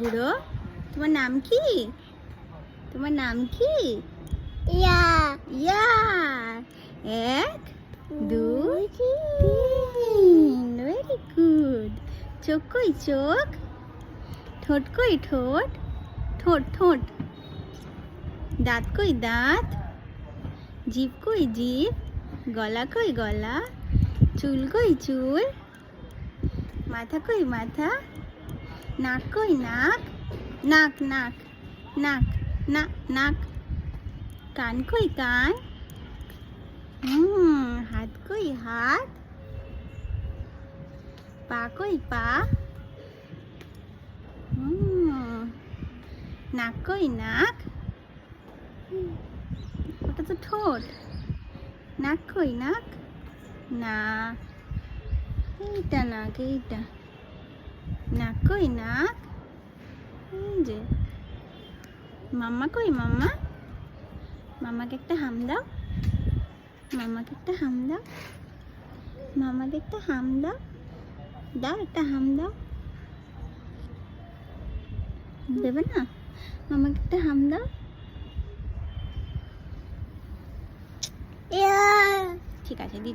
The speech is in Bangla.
বুড়ো, তোমার নাম কি? তোমার নাম কি? ইয়া ইয়া। 1 2 3। Very good. চোখ কই চোখ? ঠোঁট কই ঠোঁট? ঠোঁট ঠোঁট। দাঁত কই দাঁত? জিভ কই জিভ? গলা কই গলা? চুল কই চুল? মাথা কই মাথা? নাক কই নাক? নাক নাক নাক নাক নাক। কান কই কান? হাত কই হাত? পা কই পা? নাক কই নাক? ওটা তো ঠোঁট। নাক কই নাক? না, এইটা নাক, এইটা। নাক কই নাক? এই যে। মাম্মা কই মাম্মা? মাম্মাকে একটা হাম দাও। মাম্মাকে একটা হাম দাও। মাম্মাকে একটা হাম দাও। দাও একটা হাম দাও। দেবে না? মাম্মাকে একটা হাম দাও। ইয়া ঠিক আছে দিতে